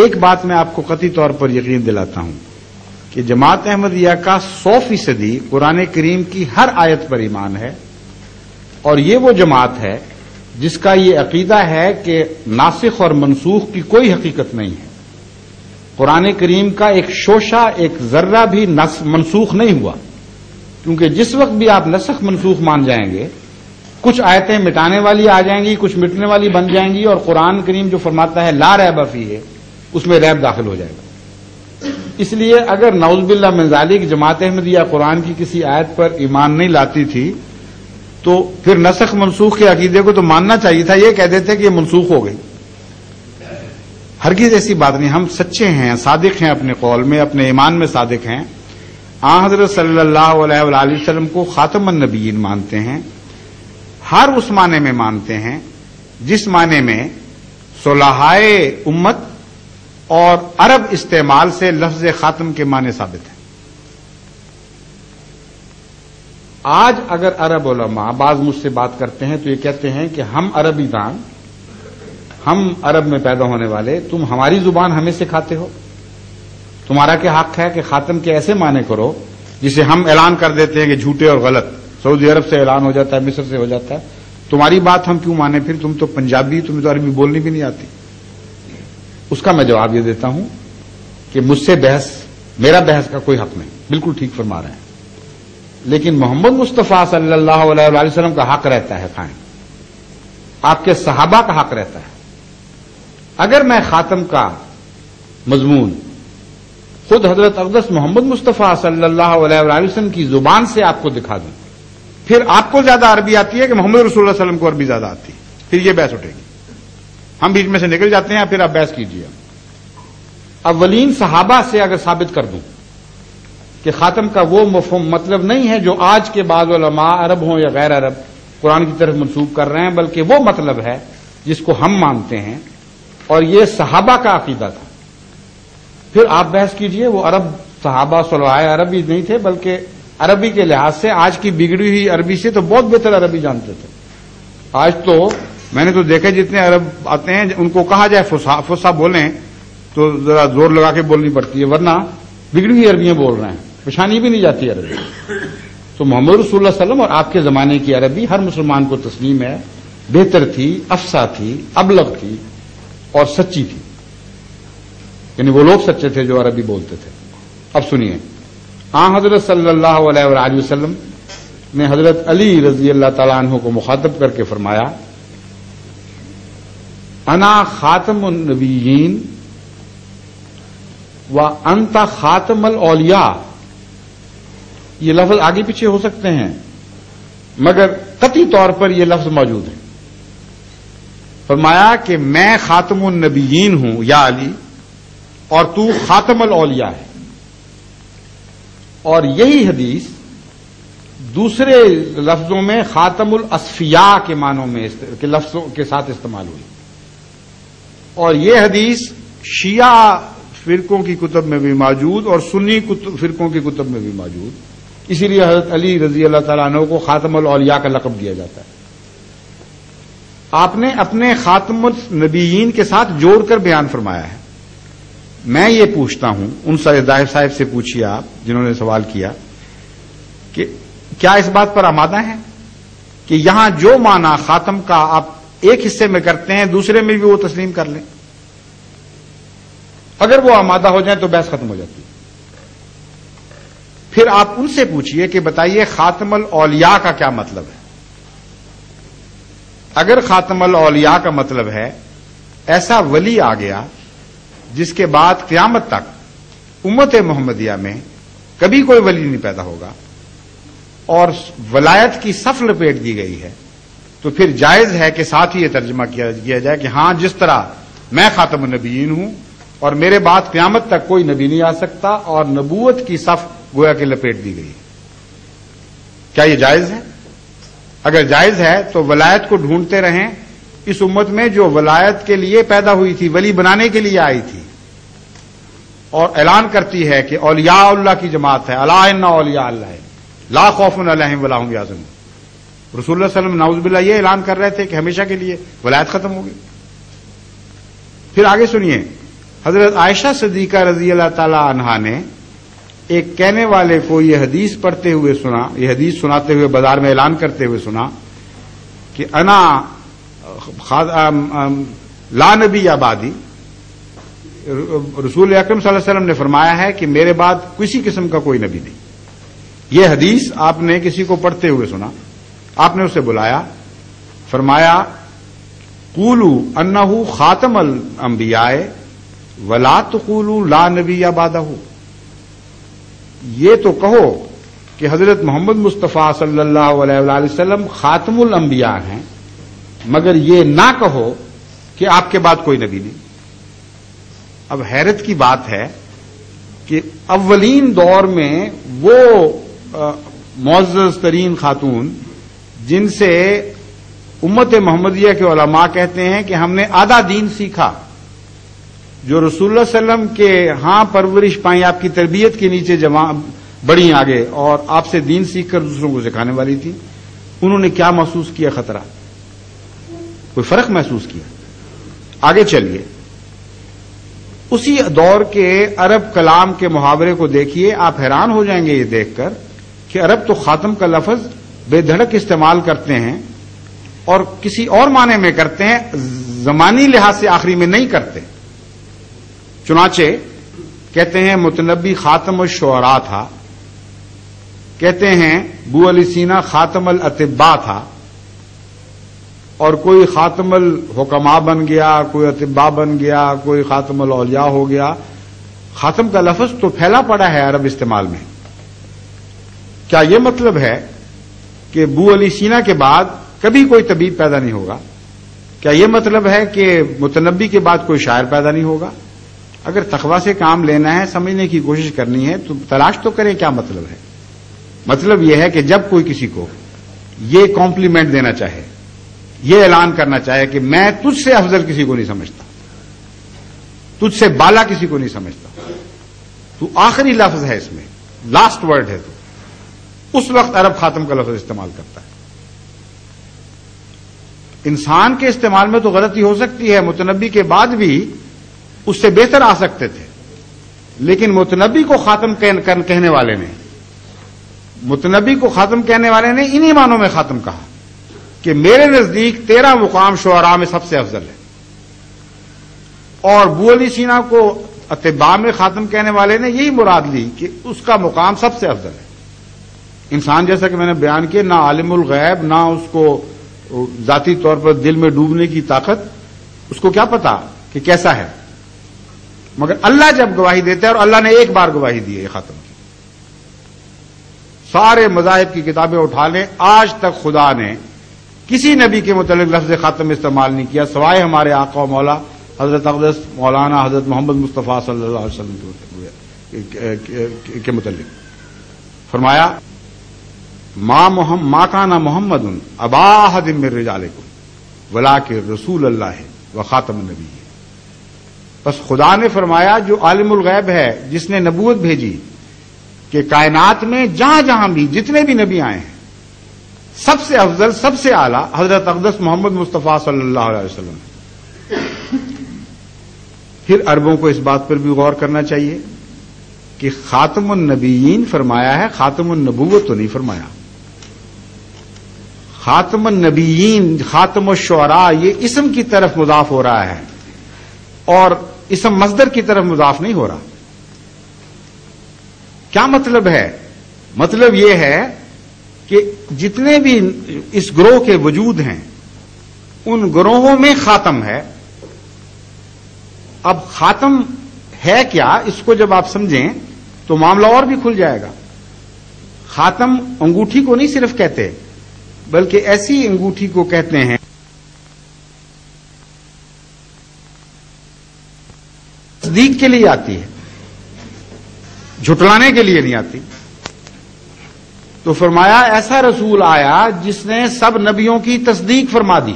ایک بات میں آپ کو قطعی طور پر یقین دلاتا ہوں کہ جماعت احمدیہ کا 100% قرآن کریم کی ہر آیت پر ایمان ہے، اور یہ وہ جماعت ہے جس کا یہ عقیدہ ہے کہ ناسخ اور منسوخ کی کوئی حقیقت نہیں ہے۔ قرآن کریم کا ایک شوشہ، ایک ذرہ بھی منسوخ نہیں ہوا، کیونکہ جس وقت بھی آپ نسخ منسوخ مان جائیں گے، کچھ آیتیں مٹانے والی آ جائیں گی، کچھ مٹنے والی بن جائیں گی، اور قرآن کریم جو فرماتا ہے لا ریب فیہ، اس میں ریب داخل ہو جائے گا۔ اس لیے اگر نعوذ باللہ من ذالک جماعت احمدیہ قرآن کی کسی آیت پر ایمان نہیں لاتی تھی تو پھر نسخ منسوخ کے عقیدے کو تو ماننا چاہیے تھا، یہ کہہ دیتے کہ یہ منسوخ ہو گئی۔ ہرگز ایسی بات نہیں، ہم سچے ہیں، صادق ہیں اپنے قول میں، اپنے ایمان میں صادق ہیں۔ آن حضرت صلی اللہ علیہ وآلہ وسلم کو خاتم النبیین مانتے ہیں، ہر اس معنی میں مانتے ہیں جس معنی میں صلحائے امت اور عرب استعمال سے لفظ خاتم کے معنی ثابت ہیں۔ آج اگر عرب علماء بعض مجھ سے بات کرتے ہیں تو یہ کہتے ہیں کہ ہم عربی دان، ہم عرب میں پیدا ہونے والے، تم ہماری زبان ہمیں سکھاتے ہو، تمہارا کیا حق ہے کہ خاتم کے ایسے معنی کرو جسے ہم اعلان کر دیتے ہیں کہ جھوٹے اور غلط، سعودی عرب سے اعلان ہو جاتا ہے، مصر سے ہو جاتا ہے، تمہاری بات ہم کیوں مانیں؟ پھر تم تو پنجابی، تمہیں تو عربی بولنی بھی نہیں آتی۔ اس کا میں جواب یہ دیتا ہوں کہ مجھ سے میرا بحث کا کوئی حق نہیں، بالکل ٹھیک فرما رہے ہیں، لیکن محمد مصطفیٰ صلی اللہ علیہ وآلہ وسلم کا حق رہتا ہے قائم، آپ کے صحابہ کا حق رہتا ہے۔ اگر میں خاتم کا مضمون خود حضرت اقدس محمد مصطفیٰ صلی اللہ علیہ وآلہ وسلم کی زبان سے آپ کو دکھا دوں، پھر آپ کو زیادہ عربی آتی ہے کہ محمد رسول اللہ صلی اللہ علیہ وسلم کو عربی زیادہ آتی ہے، پھر یہ بحث اٹھے گی، ہم بیچ میں سے نکل جاتے ہیں، پھر آپ بحث کیجیے۔ اولین صحابہ سے اگر ثابت کر دوں کہ خاتم کا وہ مفہوم مطلب نہیں ہے جو آج کے بعض علماء عرب ہوں یا غیر عرب قرآن کی طرف منسوب کر رہے ہیں، بلکہ وہ مطلب ہے جس کو ہم مانتے ہیں، اور یہ صحابہ کا عقیدہ تھا، پھر آپ بحث کیجئے۔ وہ عرب صحابہ صلحائے عربی نہیں تھے، بلکہ عربی کے لحاظ سے آج کی بگڑی ہوئی عربی سے تو بہت بہتر عربی جانتے تھے۔ آج تو میں نے تو دیکھا جتنے عرب آتے ہیں ان کو کہا جائے فصحا بولیں تو ذرا زور لگا کے بولنی پڑتی ہے، ورنہ بگڑی ہوئی عربیاں بول رہے ہیں، پہچانی بھی نہیں جاتی عربی۔ تو محمد رسول اللہ صلی اللہ علیہ وسلم اور آپ کے زمانے کی عربی ہر مسلمان کو تسلیم ہے، بہتر تھی، افصح تھی، ابلغ تھی اور سچی تھی، یعنی وہ لوگ سچے تھے جو عربی بولتے تھے۔ اب سنیے، آن حضرت صلی اللہ علیہ وآلہ وسلم نے حضرت علی رضی اللہ تعالیٰ عنہ کو مخاطب کر کے فرمایا، انا خاتم النبیین و انت خاتم الاولیاء۔ یہ لفظ آگے پیچھے ہو سکتے ہیں مگر قطعی طور پر یہ لفظ موجود ہے۔ فرمایا کہ میں خاتم النبیین ہوں یا علی، اور تو خاتم الاولیاء ہے۔ اور یہی حدیث دوسرے لفظوں میں خاتم الاصفیاء کے معنوں میں کے لفظوں کے ساتھ استعمال ہوئی، اور یہ حدیث شیعہ فرقوں کی کتب میں بھی موجود اور سنی فرقوں کی کتب میں بھی موجود، اسی لیے حضرت علی رضی اللہ تعالیٰ عنہ کو خاتم الاولیاء کا لقب دیا جاتا ہے۔ آپ نے اپنے خاتم النبیین کے ساتھ جوڑ کر بیان فرمایا ہے۔ میں یہ پوچھتا ہوں، ان ظاہر صاحب سے پوچھیے آپ جنہوں نے سوال کیا کہ کیا اس بات پر آمادہ ہیں کہ یہاں جو معنی خاتم کا آپ ایک حصے میں کرتے ہیں دوسرے میں بھی وہ تسلیم کر لیں؟ اگر وہ آمادہ ہو جائیں تو بحث ختم ہو جاتی ہے۔ پھر آپ ان سے پوچھئے کہ بتائیے خاتم الاولیاء کا کیا مطلب ہے؟ اگر خاتم الاولیاء کا مطلب ہے ایسا ولی آ گیا جس کے بعد قیامت تک امت محمدیہ میں کبھی کوئی ولی نہیں پیدا ہوگا اور ولایت کی صف لپیٹ دی گئی ہے، تو پھر جائز ہے کہ ساتھ ہی یہ ترجمہ کیا جائے کہ ہاں جس طرح میں خاتم النبیین ہوں اور میرے بعد قیامت تک کوئی نبی نہیں آ سکتا اور نبوت کی صف گویا کہ لپیٹ دی گئی۔ کیا یہ جائز ہے؟ اگر جائز ہے تو ولایت کو ڈھونڈتے رہیں اس امت میں جو ولایت کے لیے پیدا ہوئی تھی، ولی بنانے کے لیے آئی تھی، اور اعلان کرتی ہے کہ اولیاء اللہ کی جماعت ہے، الا ان اولیاء اللہ لا خوف علیہم ولا هم یحزنون۔ رسول اللہ صلی اللہ علیہ وسلم نعوذ باللہ یہ اعلان کر رہے تھے کہ ہمیشہ کے لیے ولایت ختم ہوگی۔ پھر آگے سنیے، حضرت عائشہ صدیقہ رضی اللہ تعالی عنہا نے ایک کہنے والے کو یہ حدیث پڑھتے ہوئے سنا، یہ حدیث سناتے ہوئے بازار میں اعلان کرتے ہوئے سنا کہ انا لا نبی آبادی، رسول اکرم صلی اللہ علیہ وسلم نے فرمایا ہے کہ میرے بعد کسی قسم کا کوئی نبی نہیں. یہ حدیث آپ نے کسی کو پڑھتے ہوئے سنا، آپ نے اسے بلایا، فرمایا قولوا انہ خاتم الانبیاء ولا تقولوا لا نبی بعدہ، یہ تو کہو کہ حضرت محمد مصطفیٰ صلی اللہ علیہ وآلہ وسلم خاتم الانبیاء ہیں، مگر یہ نہ کہو کہ آپ کے بعد کوئی نبی نہیں. اب حیرت کی بات ہے کہ اولین دور میں وہ معزز ترین خاتون جن سے امت محمدیہ کے علماء کہتے ہیں کہ ہم نے آدھا دین سیکھا، جو رسول اللہ صلی اللہ علیہ وسلم کے ہاں پرورش پائیں، آپ کی تربیت کے نیچے بڑی آگے اور آپ سے دین سیکھ کر دوسروں کو سکھانے والی تھی، انہوں نے کیا محسوس کیا؟ خطرہ، کوئی فرق محسوس کیا؟ آگے چلیے، اسی دور کے عرب کلام کے محاورے کو دیکھیے، آپ حیران ہو جائیں گے یہ دیکھ کر کہ عرب تو خاتم کا لفظ بے دھڑک استعمال کرتے ہیں اور کسی اور معنی میں کرتے ہیں، زمانی لحاظ سے آخری میں نہیں کرتے. چنانچہ کہتے ہیں متنبی خاتم الشعراء تھا، کہتے ہیں ابو علی سینا خاتم الاطباء تھا، اور کوئی خاتم الحکماء بن گیا، کوئی اطباء بن گیا، کوئی خاتم الاولیاء ہو گیا. خاتم کا لفظ تو پھیلا پڑا ہے عرب استعمال میں. کیا یہ مطلب ہے کہ ابو علی سینا کے بعد کبھی کوئی طبیب پیدا نہیں ہوگا؟ کیا یہ مطلب ہے کہ متنبی کے بعد کوئی شاعر پیدا نہیں ہوگا؟ اگر تقویٰ سے کام لینا ہے، سمجھنے کی کوشش کرنی ہے تو تلاش تو کریں کیا مطلب ہے. مطلب یہ ہے کہ جب کوئی کسی کو یہ کمپلیمنٹ دینا چاہے، یہ اعلان کرنا چاہے کہ میں تجھ سے افضل کسی کو نہیں سمجھتا، تجھ سے بالا کسی کو نہیں سمجھتا، تو آخری لفظ ہے اس میں، لاسٹ ورڈ ہے، تو اس وقت عرب خاتم کا لفظ استعمال کرتا ہے. انسان کے استعمال میں تو غلطی ہو سکتی ہے، متنبی کے بعد بھی اس سے بہتر آ سکتے تھے، لیکن متنبی کو خاتم کہنے والے نے، متنبی کو خاتم کہنے والے نے انہی معنوں میں خاتم کہا کہ میرے نزدیک تیرا مقام شعراء میں سب سے افضل ہے. اور ابو علی سینا کو اطباء میں خاتم کہنے والے نے یہی مراد لی کہ اس کا مقام سب سے افضل ہے. انسان جیسا کہ میں نے بیان کیا، نہ عالم الغیب، نہ اس کو ذاتی طور پر دل میں ڈوبنے کی طاقت، اس کو کیا پتا کہ کیسا ہے، مگر اللہ جب گواہی دیتا ہے، اور اللہ نے ایک بار گواہی دی ہے یہ خاتم کی. سارے مذاہب کی کتابیں اٹھا لیں، آج تک خدا نے کسی نبی کے متعلق لفظ خاتم استعمال نہیں کیا سوائے ہمارے آقا و مولا حضرت اقدس مولانا حضرت محمد مصطفیٰ صلی اللہ علیہ وسلم کے متعلق. فرمایا ما کان محمد ابا احد من رجالکم ولکن رسول اللہ و خاتم النبیین. بس خدا نے فرمایا جو عالم الغیب ہے، جس نے نبوت بھیجی کہ کائنات میں جہاں جہاں بھی جتنے بھی نبی آئے ہیں، سب سے افضل، سب سے اعلیٰ حضرت اقدس محمد مصطفیٰ صلی اللہ علیہ وسلم. پھر عربوں کو اس بات پر بھی غور کرنا چاہیے کہ خاتم النبیین فرمایا ہے، خاتم النبوت تو نہیں فرمایا. خاتم النبیین، خاتم الشعراء، یہ اسم کی طرف مضاف ہو رہا ہے اور اسم مصدر کی طرف مضاف نہیں ہو رہا. کیا مطلب ہے؟ مطلب یہ ہے کہ جتنے بھی اس گروہ کے وجود ہیں، ان گروہوں میں خاتم ہے. اب خاتم ہے کیا، اس کو جب آپ سمجھیں تو معاملہ اور بھی کھل جائے گا. خاتم انگوٹھی کو نہیں صرف کہتے، بلکہ ایسی انگوٹھی کو کہتے ہیں تصدیق کے لیے آتی ہے، جھٹلانے کے لیے نہیں آتی. تو فرمایا ایسا رسول آیا جس نے سب نبیوں کی تصدیق فرما دی.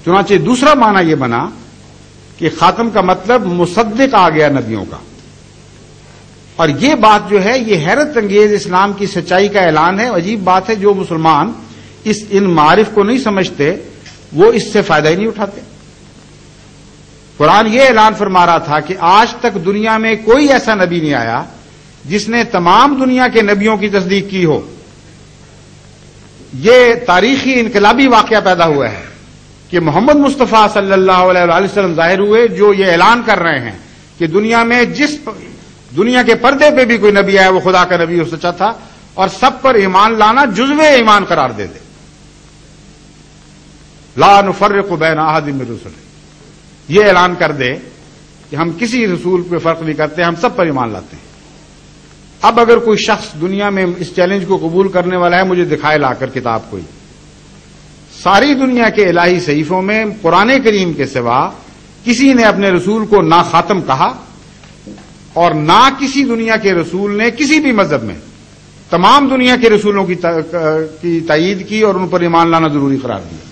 چنانچہ دوسرا معنی یہ بنا کہ خاتم کا مطلب مصدق آ گیا نبیوں کا. اور یہ بات جو ہے یہ حیرت انگیز اسلام کی سچائی کا اعلان ہے. عجیب بات ہے، جو مسلمان ان معارف کو نہیں سمجھتے وہ اس سے فائدہ ہی نہیں اٹھاتے. قرآن یہ اعلان فرما رہا تھا کہ آج تک دنیا میں کوئی ایسا نبی نہیں آیا جس نے تمام دنیا کے نبیوں کی تصدیق کی ہو. یہ تاریخی انقلابی واقعہ پیدا ہوا ہے کہ محمد مصطفیٰ صلی اللہ علیہ وسلم ظاہر ہوئے جو یہ اعلان کر رہے ہیں کہ دنیا میں جس دنیا کے پردے پہ بھی کوئی نبی آیا وہ خدا کا نبی اور سچا تھا اور سب پر ایمان لانا جزو ایمان قرار دے دے. لا نفرق بین احد من رسله، یہ اعلان کر دے کہ ہم کسی رسول پہ فرق نہیں کرتے، ہم سب پر ایمان لاتے ہیں. اب اگر کوئی شخص دنیا میں اس چیلنج کو قبول کرنے والا ہے، مجھے دکھائے لا کر کتاب کوئی. ساری دنیا کے الہی صحیفوں میں قرآن کریم کے سوا کسی نے اپنے رسول کو نہ خاتم کہا اور نہ کسی دنیا کے رسول نے کسی بھی مذہب میں تمام دنیا کے رسولوں کی تائید کی اور ان پر ایمان لانا ضروری قرار دیا.